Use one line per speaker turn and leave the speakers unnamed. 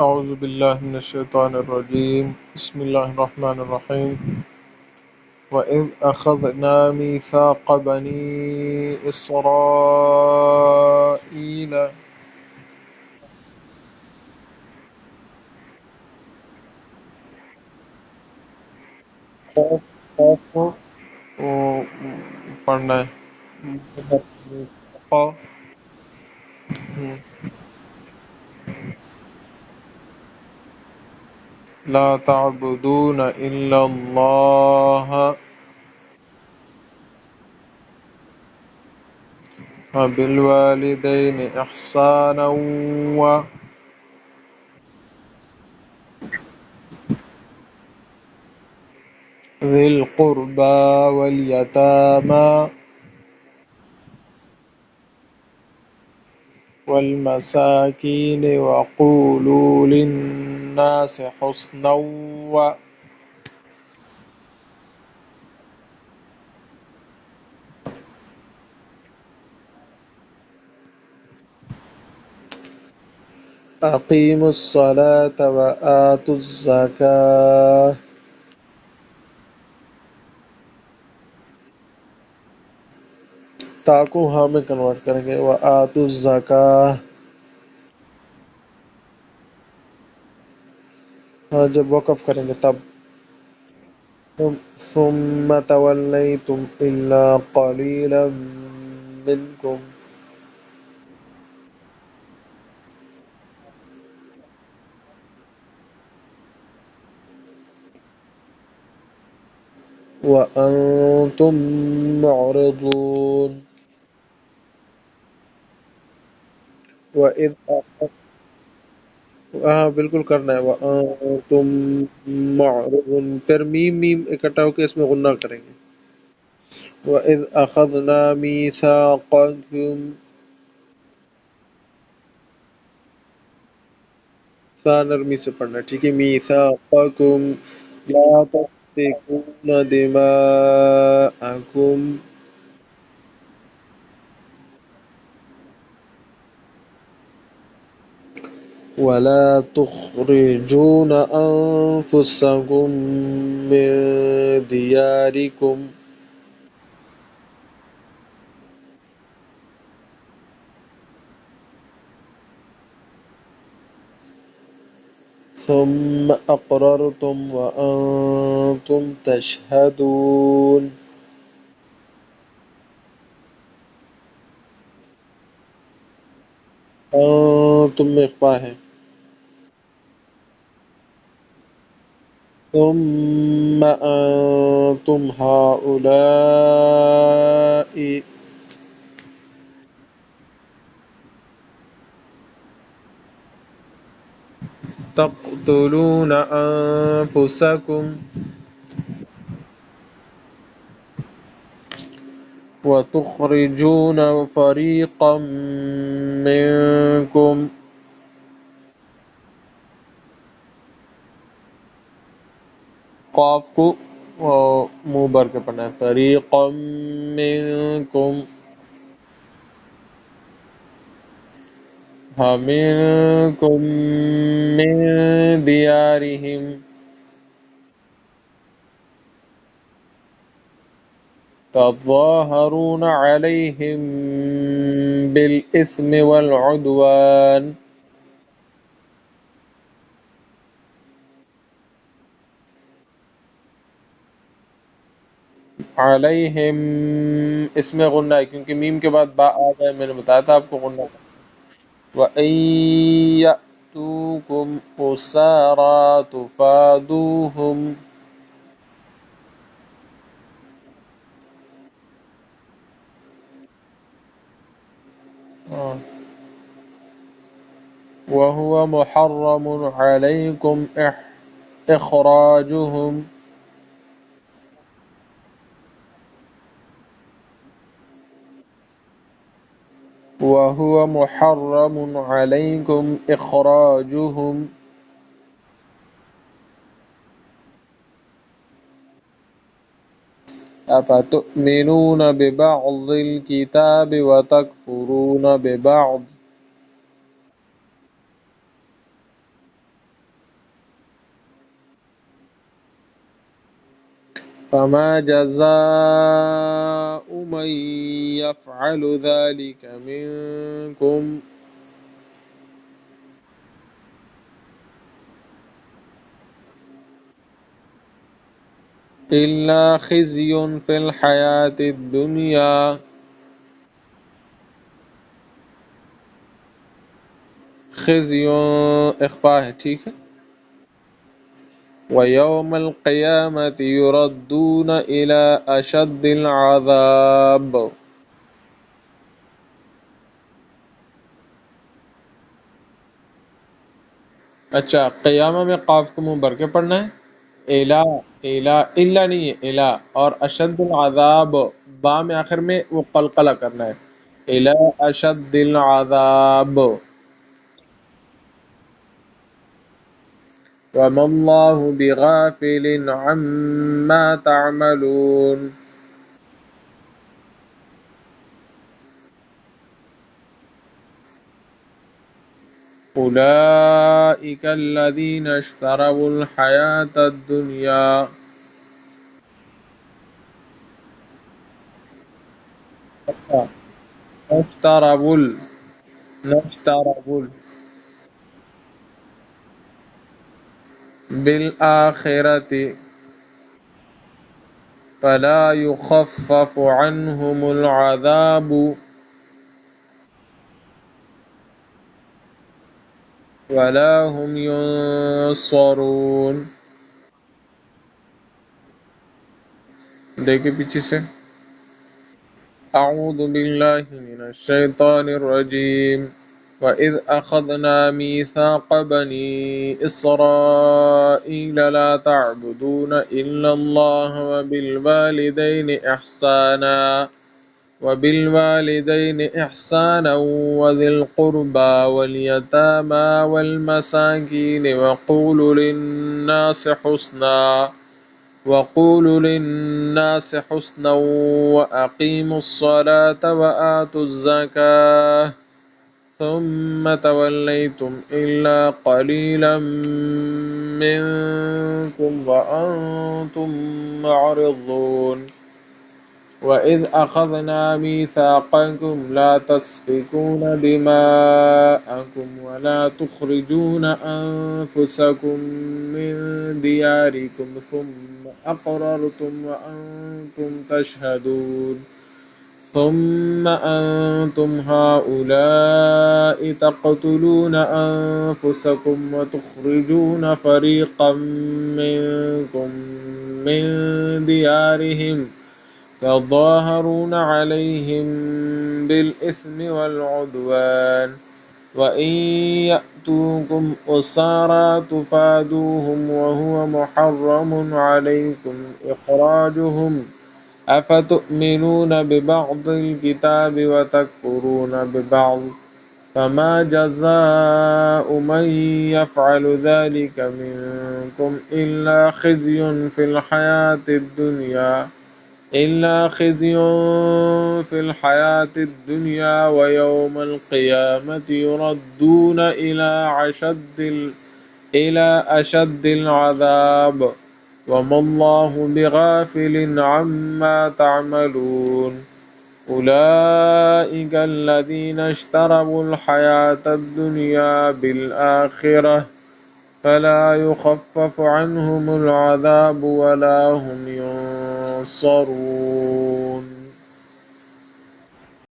اعوذ باللہ من الشیطان الرجیم بسم اللہ الرحمن الرحیم وَإِذْ أَخَذْنَا مِيثَاقَ بَنِي إِسْرَائِيلَ خوف خوف کو وہ پڑھنا ہے خوف لا تعبدون الا اللہ وبالوالدین احسانا وذی القربى والیتامى والمساكين وقولوا للناس حسنا وأقيموا الصلاة وآتوا الزكاة تاکو ہاں میں کنورٹ کریں گے وآتوا الزکاة ہاں جب وقف کریں گے تب ثم تولیتم إلا قلیلا منکم وأنتم معرضون وَإِذْ ہاں بالکل کرنا ہے وَأَنْتُمْ مَعْرِضُونَ پھر میم میم اکٹھا ہو کے اس میں غنہ کریں گے وَإِذْ أَخَذْنَا مِيثَاقَكُمْ سا نرمی سے پڑھنا ہے ٹھیک ہے مِيثَاقَكُمْ لَا تَسْفِكُونَ دِمَاءَكُمْ وَلَا تُخْرِجُونَ أَنفُسَكُمْ مِنْ دِيَارِكُمْ ثم أقررتم وأنتم تشهدون تم میں اخفا ہے ثم أنتم هؤلاء تقتلون أنفسكم وتخرجون فريقا منكم قاف کو منہ بھر کے پڑھنا ہے فریقا منکم منكم من ديارهم تظاهرون عليهم بالإثم والعدوان علیہم اس میں غنہ ہے کیونکہ میم کے بعد با آ جائے میں نے بتایا تھا آپ کو غنہ وَإِن يَأْتُوكُمْ أُسَارَىٰ تُفَادُوهُمْ وَهُوَ مُحَرَّمٌ عَلَيْكُمْ إِخْرَاجُهُمْ وَهُوَ مُحَرَّمٌ عَلَيْكُمْ إِخْرَاجُهُمْ أَفَتُؤْمِنُونَ بِبَعْضِ الْكِتَابِ وَتَكْفُرُونَ بِبَعْضٍ فما جزاء من يفعل ذلك منكم إلا خزي في الحياة الدنيا. خزي اخفاء ہے، ٹھیک ہے. ويوم القيامة يردون إلى أشد العذاب. اچھا، قیامہ میں قاف کو منہ بھر کے پڑھنا ہے. الا، الا نہیں ہے، الا. اور اشد العذاب، با میں آخر میں وہ قلقلہ کرنا ہے. الا اشد العذاب. وما الله بغافل عما تعملون. أولئك الذين اشتروا الحياة الدنيا. اشتروا اشتروا بالآخرة فلا يخفف عنهم العذاب ولا هم ينصرون. دیکھیں پیچھے سے. اعوذ باللہ من الشیطان الرجیم. وَإِذْ أَخَذْنَا مِيثَاقَ بَنِي إِسْرَائِيلَ لَا تَعْبُدُونَ إِلَّا اللَّهَ وَبِالْوَالِدَيْنِ إِحْسَانًا وَذِي الْقُرْبَى وَالْيَتَامَى وَالْمَسَاكِينِ وَقُولُوا لِلنَّاسِ حُسْنًا وَأَقِيمُوا الصَّلَاةَ وَآتُوا الزَّكَاةَ ثُمَّ تَوَلَّيْتُمْ إِلَّا قَلِيلًا مِّنكُمْ وَأَنتُم مُّعْرِضُونَ. وَإِذْ أَخَذْنَا مِيثَاقَكُمْ لَا تَسْفِكُونَ دِمَاءَكُمْ وَلَا تُخْرِجُونَ أَنفُسَكُم مِّن دِيَارِكُمْ ثُمَّ أَقْرَرْتُمْ وَأَنتُمْ تَشْهَدُونَ. ثم أنتم هؤلاء تقتلون أنفسكم وتخرجون فريقا منكم من ديارهم تظاهرون عليهم بالإثم والعدوان وإن يأتوكم أسارى تفادوهم وهو محرم عليكم إخراجهم أفتؤمنون ببعض الكتاب وتكفرون ببعض فما جزاء من يفعل ذلك منكم إلا خزي في الحياة الدنيا ويوم القيامة يردون إلى أشد العذاب وما الله بغافل عما تعملون. أولئك الذين اشتروا الحياة الدنيا بالآخرة فلا يخفف عنهم العذاب ولا هم ينصرون.